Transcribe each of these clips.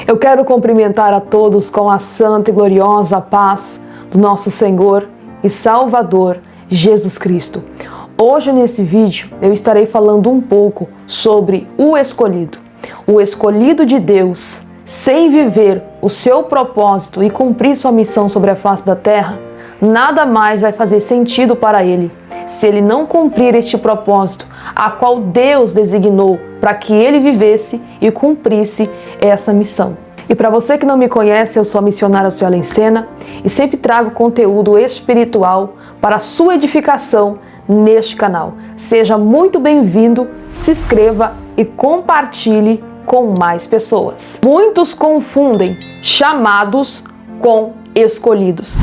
Eu quero cumprimentar a todos com a santa e gloriosa paz do nosso Senhor e Salvador Jesus Cristo. Hoje nesse vídeo eu estarei falando um pouco sobre o escolhido de Deus. Sem viver o seu propósito e cumprir sua missão sobre a face da terra, nada mais vai fazer sentido para ele, se ele não cumprir este propósito, a qual Deus designou para que ele vivesse e cumprisse essa missão. E para você que não me conhece, eu sou a missionária Suelen Sena e sempre trago conteúdo espiritual para a sua edificação neste canal. Seja muito bem-vindo, se inscreva e compartilhe com mais pessoas. Muitos confundem chamados com escolhidos.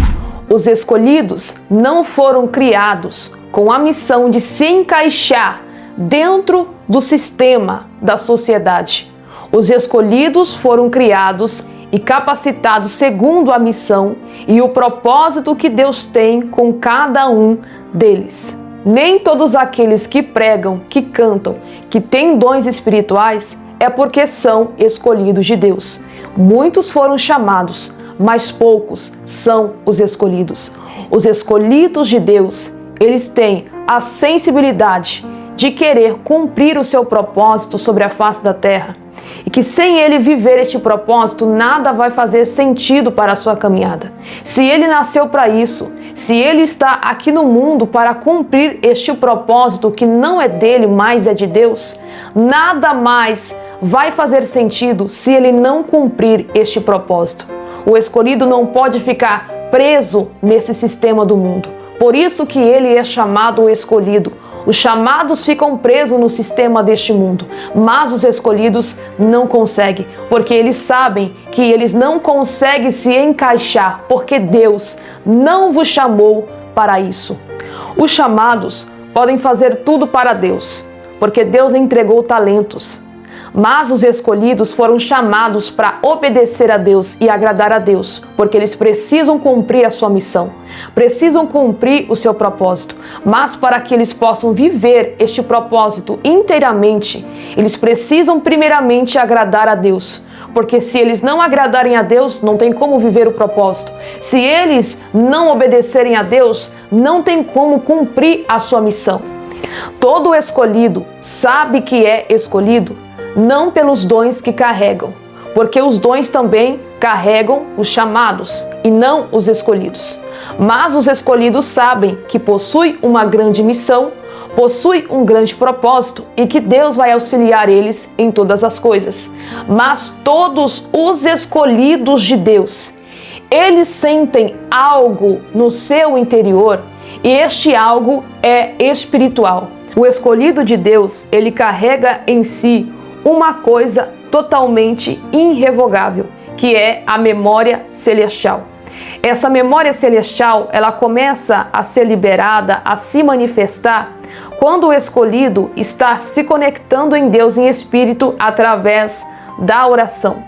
Os escolhidos não foram criados com a missão de se encaixar dentro do sistema da sociedade. Os escolhidos foram criados e capacitados segundo a missão e o propósito que Deus tem com cada um deles. Nem todos aqueles que pregam, que cantam, que têm dons espirituais é porque são escolhidos de Deus. Muitos foram chamados, mas poucos são os escolhidos. Os escolhidos de Deus, eles têm a sensibilidade de querer cumprir o seu propósito sobre a face da terra. E que sem ele viver este propósito, nada vai fazer sentido para a sua caminhada. Se ele nasceu para isso, se ele está aqui no mundo para cumprir este propósito que não é dele, mas é de Deus, nada mais vai fazer sentido se ele não cumprir este propósito. O escolhido não pode ficar preso nesse sistema do mundo. Por isso que ele é chamado o escolhido. Os chamados ficam presos no sistema deste mundo, mas os escolhidos não conseguem, porque eles sabem que eles não conseguem se encaixar, porque Deus não vos chamou para isso. Os chamados podem fazer tudo para Deus, porque Deus lhe entregou talentos. Mas os escolhidos foram chamados para obedecer a Deus e agradar a Deus, porque eles precisam cumprir a sua missão, precisam cumprir o seu propósito. Mas para que eles possam viver este propósito inteiramente, eles precisam primeiramente agradar a Deus. Porque se eles não agradarem a Deus, não tem como viver o propósito. Se eles não obedecerem a Deus, não tem como cumprir a sua missão. Todo escolhido sabe que é escolhido não pelos dons que carregam, porque os dons também carregam os chamados e não os escolhidos. Mas os escolhidos sabem que possuem uma grande missão, possuem um grande propósito e que Deus vai auxiliar eles em todas as coisas. Mas todos os escolhidos de Deus, eles sentem algo no seu interior e este algo é espiritual. O escolhido de Deus, ele carrega em si uma coisa totalmente irrevogável, que é a memória celestial. Essa memória celestial, ela começa a ser liberada, a se manifestar, quando o escolhido está se conectando em Deus em espírito através da oração.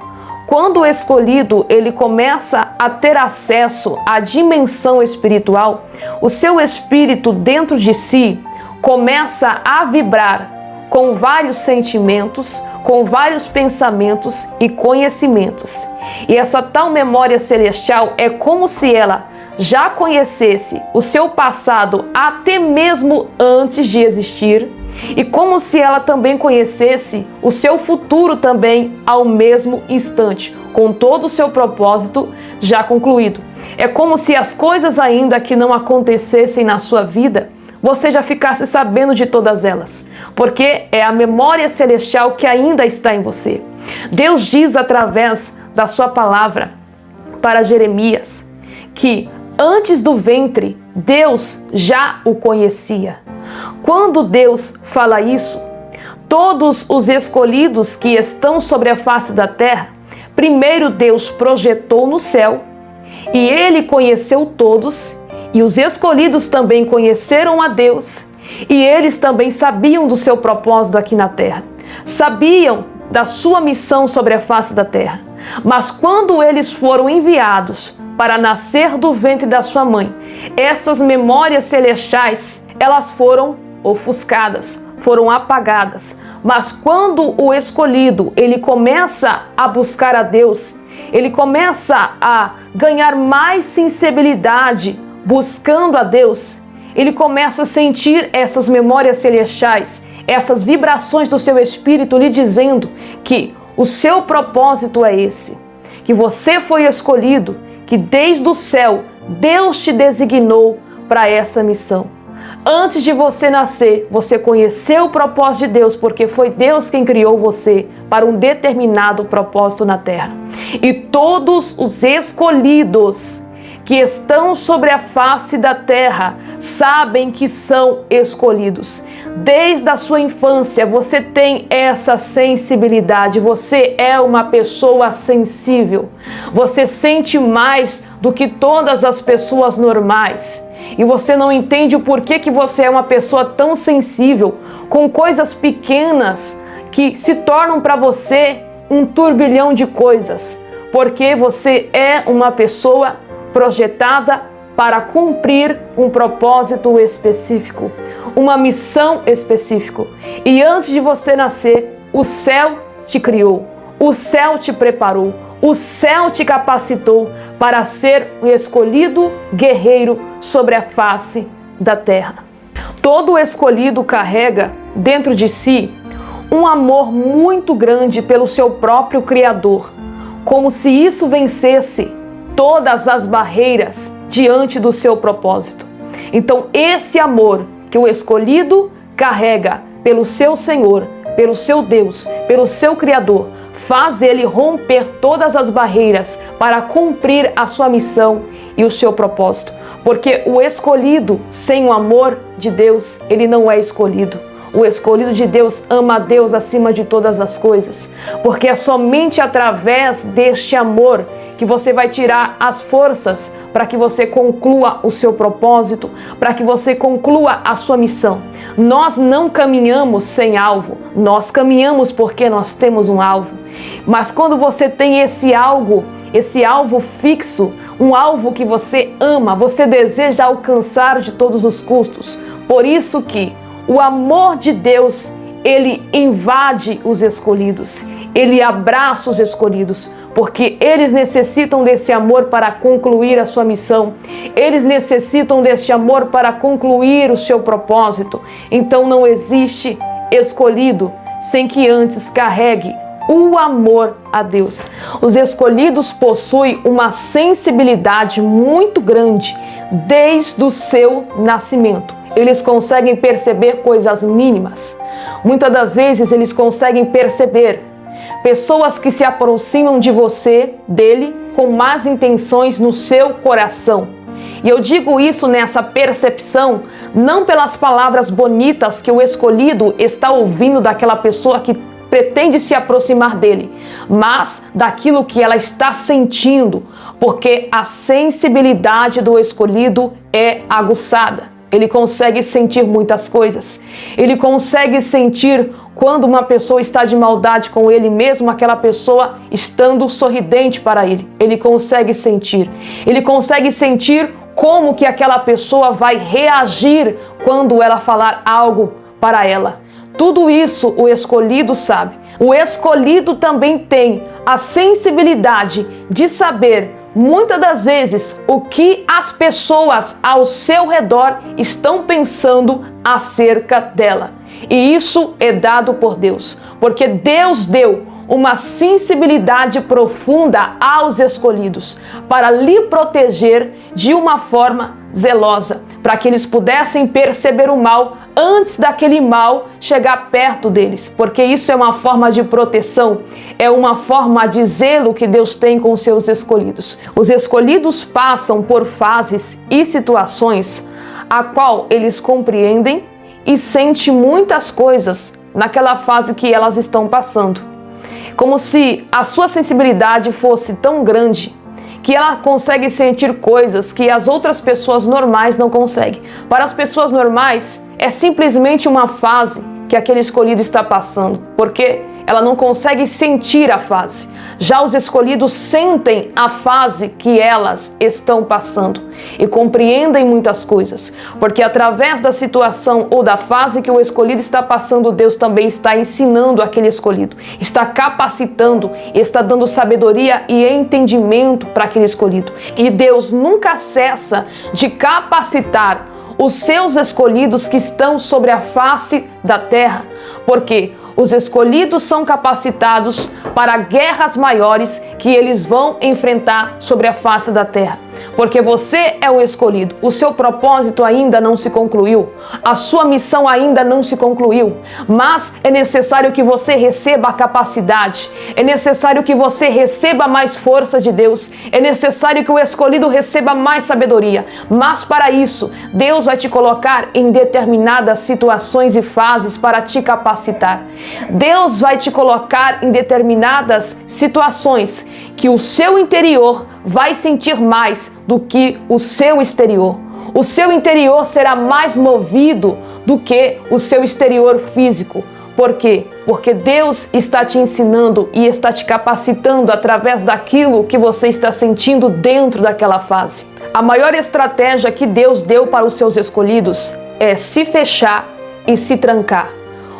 Quando o escolhido ele começa a ter acesso à dimensão espiritual, o seu espírito dentro de si começa a vibrar com vários sentimentos, com vários pensamentos e conhecimentos. E essa tal memória celestial é como se ela já conhecesse o seu passado até mesmo antes de existir, e como se ela também conhecesse o seu futuro também ao mesmo instante, com todo o seu propósito já concluído. É como se as coisas ainda que não acontecessem na sua vida, você já ficasse sabendo de todas elas, porque é a memória celestial que ainda está em você. Deus diz através da sua palavra para Jeremias que antes do ventre, Deus já o conhecia. Quando Deus fala isso, todos os escolhidos que estão sobre a face da terra, primeiro Deus projetou no céu e ele conheceu todos. E os escolhidos também conheceram a Deus e eles também sabiam do seu propósito aqui na terra. Sabiam da sua missão sobre a face da terra. Mas quando eles foram enviados para nascer do ventre da sua mãe, essas memórias celestiais, elas foram ofuscadas, foram apagadas. Mas quando o escolhido, ele começa a buscar a Deus, ele começa a ganhar mais sensibilidade buscando a Deus, ele começa a sentir essas memórias celestiais, essas vibrações do seu espírito lhe dizendo que o seu propósito é esse, que você foi escolhido, que desde o céu Deus te designou para essa missão. Antes de você nascer, você conheceu o propósito de Deus, porque foi Deus quem criou você para um determinado propósito na terra. E todos os escolhidos que estão sobre a face da terra sabem que são escolhidos. Desde a sua infância você tem essa sensibilidade, você é uma pessoa sensível. Você sente mais do que todas as pessoas normais. E você não entende o porquê que você é uma pessoa tão sensível com coisas pequenas que se tornam para você um turbilhão de coisas. Porque você é uma pessoa projetada para cumprir um propósito específico, uma missão específica. E antes de você nascer, o céu te criou, o céu te preparou, o céu te capacitou para ser um escolhido guerreiro sobre a face da terra. Todo escolhido carrega dentro de si um amor muito grande pelo seu próprio Criador, como se isso vencesse todas as barreiras diante do seu propósito. Então, esse amor que o escolhido carrega pelo seu Senhor, pelo seu Deus, pelo seu Criador, faz ele romper todas as barreiras para cumprir a sua missão e o seu propósito. Porque o escolhido sem o amor de Deus, ele não é escolhido. O escolhido de Deus ama a Deus acima de todas as coisas, porque é somente através deste amor que você vai tirar as forças para que você conclua o seu propósito, para que você conclua a sua missão. Nós não caminhamos sem alvo, nós caminhamos porque nós temos um alvo. Mas quando você tem esse alvo fixo, um alvo que você ama, você deseja alcançar de todos os custos. Por isso que o amor de Deus, ele invade os escolhidos, ele abraça os escolhidos, porque eles necessitam desse amor para concluir a sua missão, eles necessitam desse amor para concluir o seu propósito. Então não existe escolhido sem que antes carregue o amor a Deus. Os escolhidos possuem uma sensibilidade muito grande desde o seu nascimento. Eles conseguem perceber coisas mínimas. Muitas das vezes eles conseguem perceber pessoas que se aproximam de você, dele, com más intenções no seu coração. E eu digo isso nessa percepção, não pelas palavras bonitas que o escolhido está ouvindo daquela pessoa que pretende se aproximar dele, mas daquilo que ela está sentindo, porque a sensibilidade do escolhido é aguçada. Ele consegue sentir muitas coisas. Ele consegue sentir quando uma pessoa está de maldade com ele, mesmo aquela pessoa estando sorridente para ele. Ele consegue sentir. Ele consegue sentir como que aquela pessoa vai reagir quando ela falar algo para ela. Tudo isso o escolhido sabe. O escolhido também tem a sensibilidade de saber muitas das vezes o que as pessoas ao seu redor estão pensando acerca dela. E isso é dado por Deus, porque Deus deu uma sensibilidade profunda aos escolhidos para lhe proteger de uma forma zelosa, para que eles pudessem perceber o mal antes daquele mal chegar perto deles, porque isso é uma forma de proteção, é uma forma de zelo que Deus tem com os seus escolhidos. Os escolhidos passam por fases e situações a qual eles compreendem e sentem muitas coisas naquela fase que elas estão passando. Como se a sua sensibilidade fosse tão grande que ela consegue sentir coisas que as outras pessoas normais não conseguem. Para as pessoas normais, é simplesmente uma fase que aquele escolhido está passando, porque ela não consegue sentir a fase. Já os escolhidos sentem a fase que elas estão passando e compreendem muitas coisas, porque através da situação ou da fase que o escolhido está passando, Deus também está ensinando aquele escolhido, está capacitando, está dando sabedoria e entendimento para aquele escolhido. E Deus nunca cessa de capacitar os seus escolhidos que estão sobre a face da terra, porque os escolhidos são capacitados para guerras maiores que eles vão enfrentar sobre a face da terra. Porque você é o escolhido, o seu propósito ainda não se concluiu, a sua missão ainda não se concluiu, mas é necessário que você receba a capacidade, é necessário que você receba mais força de Deus, é necessário que o escolhido receba mais sabedoria, mas para isso, Deus vai te colocar em determinadas situações e fases para te capacitar. Deus vai te colocar em determinadas situações que o seu interior vai sentir mais do que o seu exterior. O seu interior será mais movido do que o seu exterior físico. Por quê? Porque Deus está te ensinando e está te capacitando através daquilo que você está sentindo dentro daquela fase. A maior estratégia que Deus deu para os seus escolhidos é se fechar e se trancar.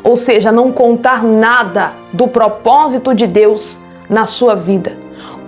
Ou seja, não contar nada do propósito de Deus na sua vida.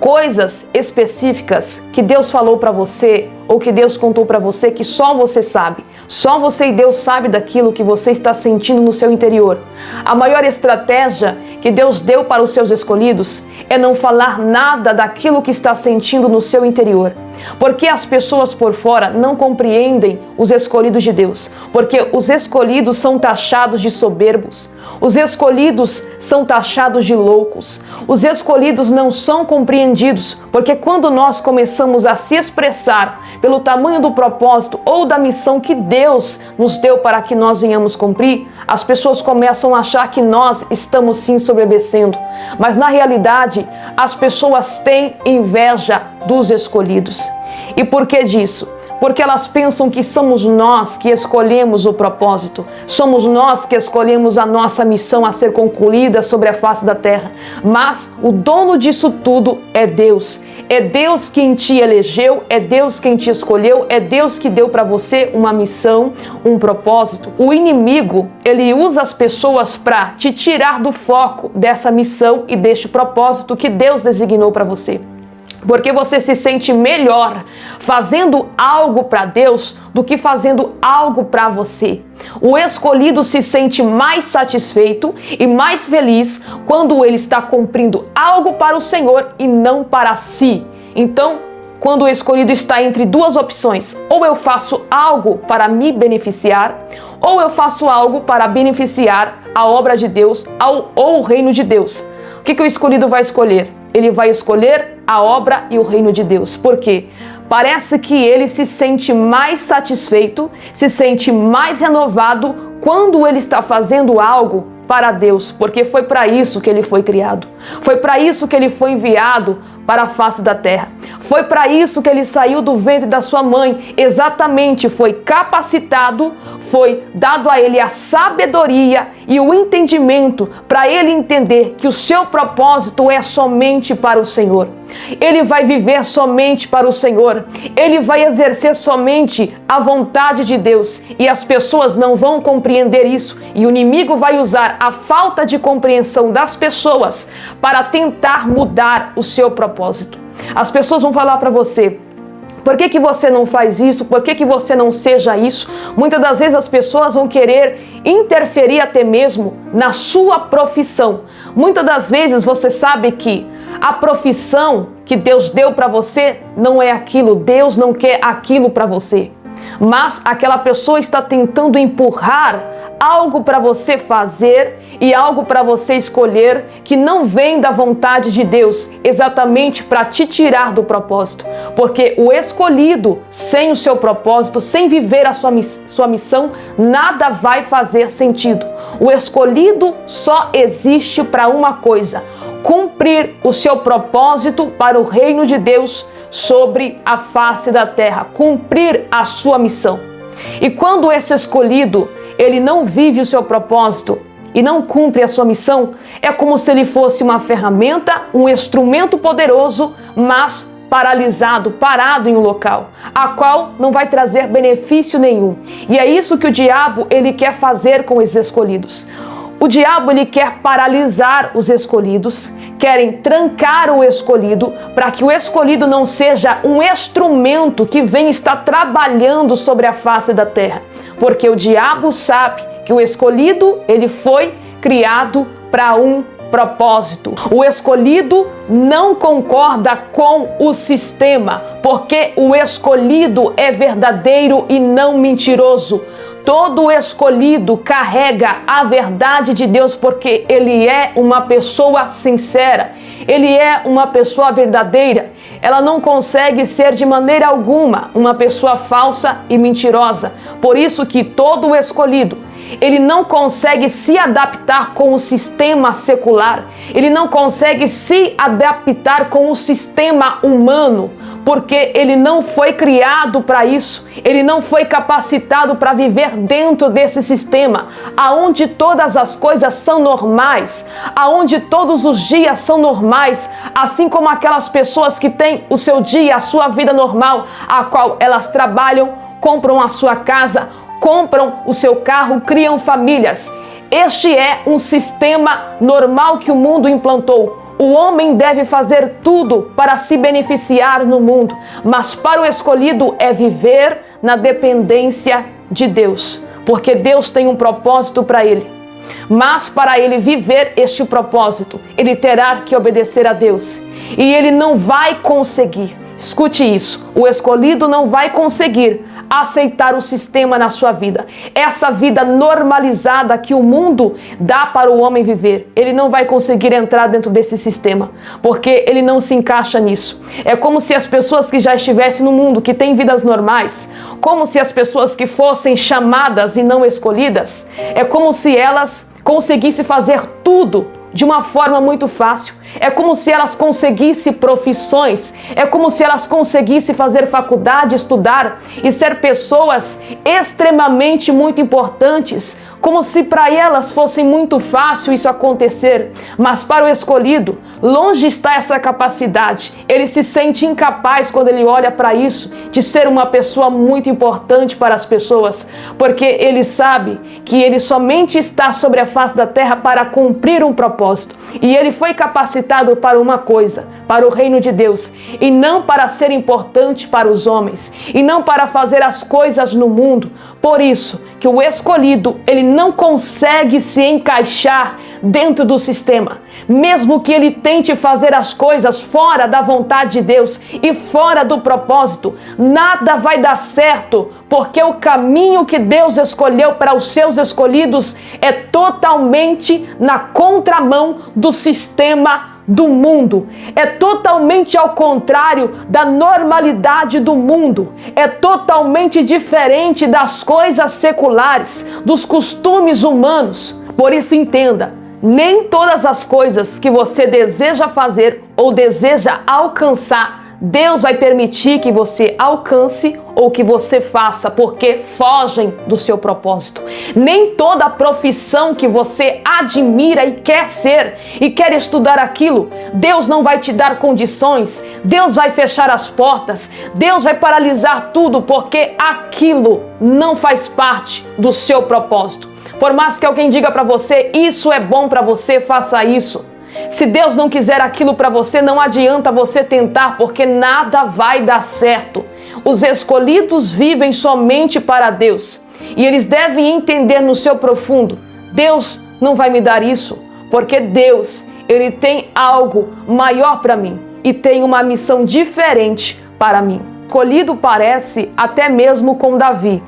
Coisas específicas que Deus falou para você ou que Deus contou para você que só você sabe. Só você e Deus sabe daquilo que você está sentindo no seu interior. A maior estratégia que Deus deu para os seus escolhidos é não falar nada daquilo que está sentindo no seu interior. Porque as pessoas por fora não compreendem os escolhidos de Deus. Porque os escolhidos são taxados de soberbos. Os escolhidos são taxados de loucos. Os escolhidos não são compreendidos, porque quando nós começamos a se expressar pelo tamanho do propósito ou da missão que Deus nos deu para que nós venhamos cumprir, as pessoas começam a achar que nós estamos sim soberbecendo. Mas na realidade, as pessoas têm inveja dos escolhidos. E por que disso? Porque elas pensam que somos nós que escolhemos o propósito, somos nós que escolhemos a nossa missão a ser concluída sobre a face da terra. Mas o dono disso tudo é Deus. É Deus quem te elegeu, é Deus quem te escolheu, é Deus que deu para você uma missão, um propósito. O inimigo, ele usa as pessoas para te tirar do foco dessa missão e deste propósito que Deus designou para você. Porque você se sente melhor fazendo algo para Deus do que fazendo algo para você. O escolhido se sente mais satisfeito e mais feliz quando ele está cumprindo algo para o Senhor e não para si. Então, quando o escolhido está entre duas opções, ou eu faço algo para me beneficiar, ou eu faço algo para beneficiar a obra de Deus ou o reino de Deus. O que o escolhido vai escolher? Ele vai escolher a obra e o reino de Deus. Por quê? Parece que ele se sente mais satisfeito, se sente mais renovado quando ele está fazendo algo para Deus, porque foi para isso que ele foi criado. Foi para isso que ele foi enviado para a face da terra. Foi para isso que ele saiu do ventre da sua mãe. Exatamente, foi capacitado, foi dado a ele a sabedoria e o entendimento para ele entender que o seu propósito é somente para o Senhor. Ele vai viver somente para o Senhor. Ele vai exercer somente a vontade de Deus. E as pessoas não vão compreender isso. E o inimigo vai usar a falta de compreensão das pessoas para tentar mudar o seu propósito. As pessoas vão falar para você: por que você não faz isso? Por que você não seja isso? Muitas das vezes as pessoas vão querer interferir até mesmo na sua profissão. Muitas das vezes você sabe que a profissão que Deus deu para você não é aquilo. Deus não quer aquilo para você. Mas aquela pessoa está tentando empurrar algo para você fazer e algo para você escolher que não vem da vontade de Deus, exatamente para te tirar do propósito. Porque o escolhido, sem o seu propósito, sem viver a sua missão, nada vai fazer sentido. O escolhido só existe para uma coisa: cumprir o seu propósito para o reino de Deus sobre a face da terra, cumprir a sua missão. E quando esse escolhido, ele não vive o seu propósito, e não cumpre a sua missão, é como se ele fosse uma ferramenta, um instrumento poderoso, mas paralisado, parado em um local, a qual não vai trazer benefício nenhum. E é isso que o diabo ele quer fazer com os escolhidos. O diabo ele quer paralisar os escolhidos, querem trancar o escolhido para que o escolhido não seja um instrumento que vem estar trabalhando sobre a face da terra, porque o diabo sabe que o escolhido ele foi criado para um propósito. O escolhido não concorda com o sistema, porque o escolhido é verdadeiro e não mentiroso. Todo escolhido carrega a verdade de Deus porque ele é uma pessoa sincera, ele é uma pessoa verdadeira. Ela não consegue ser de maneira alguma uma pessoa falsa e mentirosa. Por isso que todo escolhido, ele não consegue se adaptar com o sistema secular, ele não consegue se adaptar com o sistema humano, porque ele não foi criado para isso, ele não foi capacitado para viver dentro desse sistema, aonde todas as coisas são normais, aonde todos os dias são normais, assim como aquelas pessoas que têm o seu dia, a sua vida normal, a qual elas trabalham, compram a sua casa, compram o seu carro, criam famílias. Este é um sistema normal que o mundo implantou. O homem deve fazer tudo para se beneficiar no mundo, mas para o escolhido é viver na dependência de Deus, porque Deus tem um propósito para ele. Mas para ele viver este propósito, ele terá que obedecer a Deus. E ele não vai conseguir, escute isso, o escolhido não vai conseguir aceitar o sistema na sua vida. Essa vida normalizada que o mundo dá para o homem viver, ele não vai conseguir entrar dentro desse sistema, porque ele não se encaixa nisso. É como se as pessoas que já estivessem no mundo, que têm vidas normais, como se as pessoas que fossem chamadas e não escolhidas, é como se elas conseguissem fazer tudo de uma forma muito fácil. É como se elas conseguissem profissões, é como se elas conseguissem fazer faculdade, estudar e ser pessoas extremamente muito importantes, como se para elas fosse muito fácil isso acontecer. Mas para o escolhido, longe está essa capacidade. Ele se sente incapaz quando ele olha para isso, de ser uma pessoa muito importante para as pessoas, porque ele sabe que ele somente está sobre a face da terra para cumprir um propósito. E ele foi capacitado para uma coisa, para o reino de Deus, e não para ser importante para os homens, e não para fazer as coisas no mundo. Por isso que o escolhido, ele não consegue se encaixar dentro do sistema. Mesmo que ele tente fazer as coisas fora da vontade de Deus e fora do propósito, nada vai dar certo, porque o caminho que Deus escolheu para os seus escolhidos é totalmente na contramão do sistema do mundo, é totalmente ao contrário da normalidade do mundo, é totalmente diferente das coisas seculares, dos costumes humanos. Por isso entenda, nem todas as coisas que você deseja fazer ou deseja alcançar, Deus vai permitir que você alcance ou que você faça, porque fogem do seu propósito. Nem toda profissão que você admira e quer ser e quer estudar aquilo, Deus não vai te dar condições, Deus vai fechar as portas, Deus vai paralisar tudo, porque aquilo não faz parte do seu propósito. Por mais que alguém diga para você, isso é bom para você, faça isso. Se Deus não quiser aquilo para você, não adianta você tentar, porque nada vai dar certo. Os escolhidos vivem somente para Deus. E eles devem entender no seu profundo, Deus não vai me dar isso, porque Deus, Ele tem algo maior para mim e tem uma missão diferente para mim. Escolhido parece até mesmo com Davi.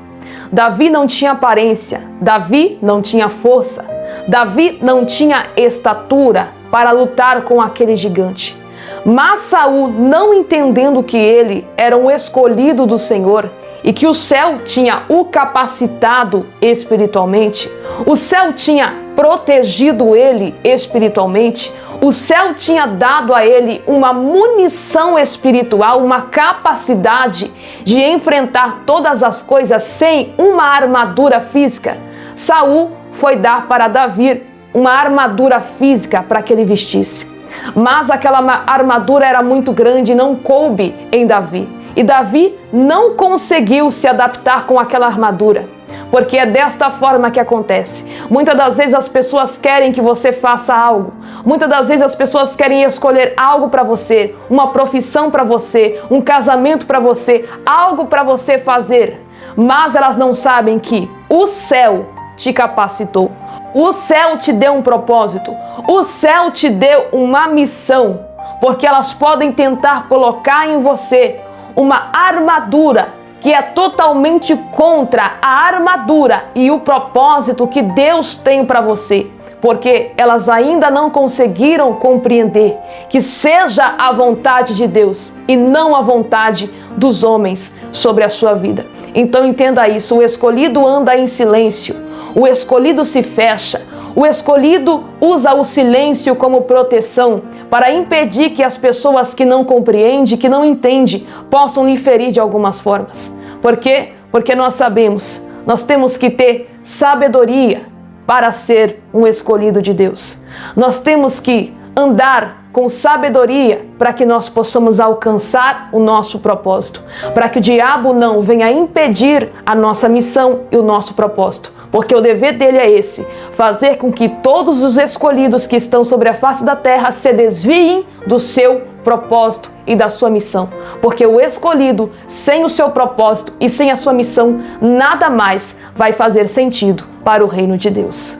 Davi não tinha aparência, Davi não tinha força, Davi não tinha estatura para lutar com aquele gigante. Mas Saul, não entendendo que ele era um escolhido do Senhor e que o céu tinha o capacitado espiritualmente, o céu tinha protegido ele espiritualmente, o céu tinha dado a ele uma munição espiritual, uma capacidade de enfrentar todas as coisas sem uma armadura física. Saul foi dar para Davi uma armadura física para que ele vestisse. Mas aquela armadura era muito grande e não coube em Davi. E Davi não conseguiu se adaptar com aquela armadura. Porque é desta forma que acontece. Muitas das vezes as pessoas querem que você faça algo. Muitas das vezes as pessoas querem escolher algo para você, uma profissão para você, um casamento para você, algo para você fazer. Mas elas não sabem que o céu te capacitou. O céu te deu um propósito. O céu te deu uma missão. Porque elas podem tentar colocar em você uma armadura que é totalmente contra a armadura e o propósito que Deus tem para você. Porque elas ainda não conseguiram compreender que seja a vontade de Deus e não a vontade dos homens sobre a sua vida. Então entenda isso, o escolhido anda em silêncio, o escolhido se fecha, o escolhido usa o silêncio como proteção para impedir que as pessoas que não compreendem, que não entendem, possam lhe ferir de algumas formas. Por quê? Porque nós sabemos, nós temos que ter sabedoria para ser um escolhido de Deus. Nós temos que andar com sabedoria para que nós possamos alcançar o nosso propósito, para que o diabo não venha impedir a nossa missão e o nosso propósito, porque o dever dele é esse, fazer com que todos os escolhidos que estão sobre a face da terra se desviem do seu propósito e da sua missão, porque o escolhido, sem o seu propósito e sem a sua missão, nada mais vai fazer sentido para o reino de Deus.